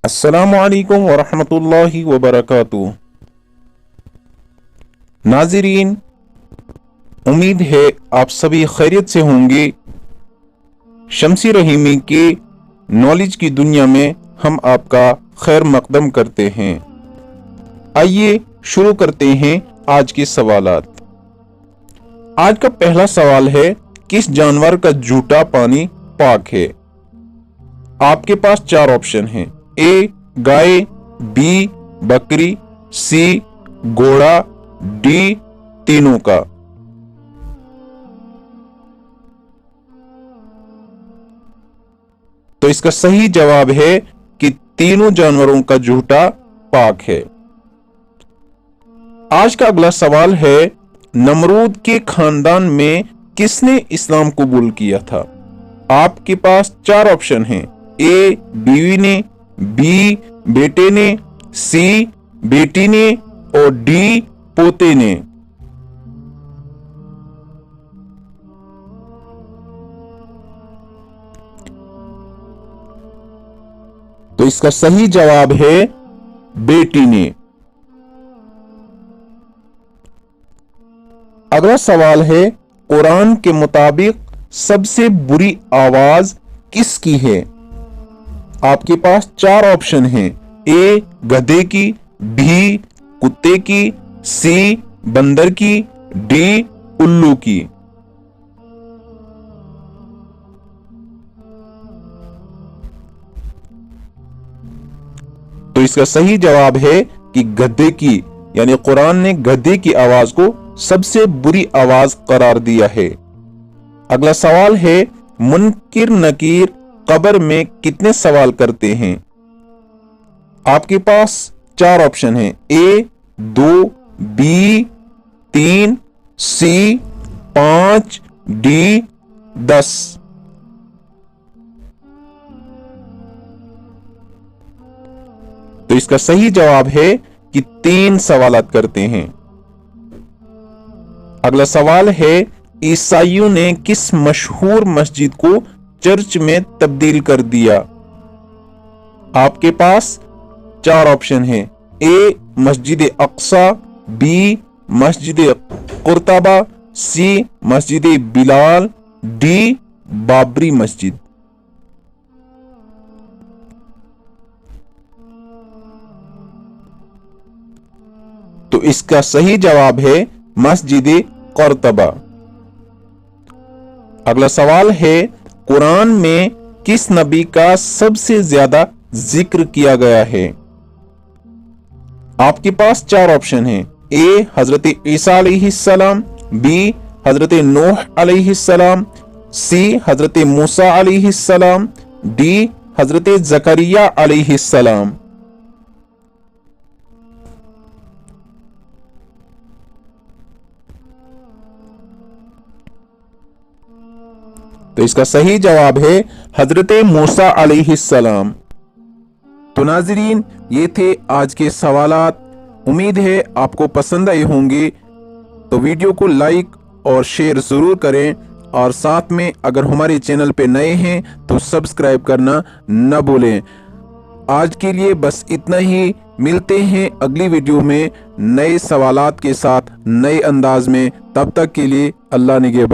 अस्सलामु अलैकुम वरहमतुल्लाहि वबरकातुहू। नाज़रीन, उम्मीद है आप सभी खैरियत से होंगे। शम्सी रहीमी के नॉलेज की दुनिया में हम आपका खैर मकदम करते हैं। आइए शुरू करते हैं आज के सवालात। आज का पहला सवाल है, किस जानवर का जूठा पानी पाक है? आपके पास चार ऑप्शन हैं। ए गाय, बी बकरी, सी घोड़ा, डी तीनों का। तो इसका सही जवाब है कि तीनों जानवरों का जूठा पाक है। आज का अगला सवाल है, नमरूद के खानदान में किसने इस्लाम कबूल किया था? आपके पास चार ऑप्शन हैं। ए बीवी ने, बी बेटे ने, सी बेटी ने और डी पोते ने। तो इसका सही जवाब है बेटी ने। अगला सवाल है, कुरान के मुताबिक सबसे बुरी आवाज किसकी है? आपके पास चार ऑप्शन हैं। ए गधे की, बी कुत्ते की, सी बंदर की, डी उल्लू की। तो इसका सही जवाब है कि गधे की, यानी कुरान ने गधे की आवाज को सबसे बुरी आवाज करार दिया है। अगला सवाल है, मुनकिर नकीर कब्र में कितने सवाल करते हैं? आपके पास चार ऑप्शन हैं। ए 2, बी 3, सी 5, डी 10। तो इसका सही जवाब है कि 3 सवालात करते हैं। अगला सवाल है, ईसाइयों ने किस मशहूर मस्जिद को चर्च में तब्दील कर दिया? आपके पास चार ऑप्शन हैं। ए मस्जिद अक्सा, बी मस्जिद कुर्तबा, सी मस्जिद बिलाल, डी बाबरी मस्जिद। तो इसका सही जवाब है मस्जिद कुर्तबा। अगला सवाल है, कुरान में किस नबी का सबसे ज्यादा जिक्र किया गया है? आपके पास चार ऑप्शन हैं। ए हजरत ईसा अलैहिस्सलाम, बी हजरत नूह अलैहिस्सलाम, सी हजरत मूसा अलैहिस्सलाम, डी हजरत जकरिया अलैहिस्सलाम। तो इसका सही जवाब है हजरत मूसा अलैहिस्सलाम। तो नाज़रीन, ये थे आज के सवालात। उम्मीद है आपको पसंद आए होंगे। तो वीडियो को लाइक और शेयर जरूर करें, और साथ में अगर हमारे चैनल पे नए हैं तो सब्सक्राइब करना न भूलें। आज के लिए बस इतना ही। मिलते हैं अगली वीडियो में नए सवालात के साथ, नए अंदाज में। तब तक के लिए अल्लाह निगहबान।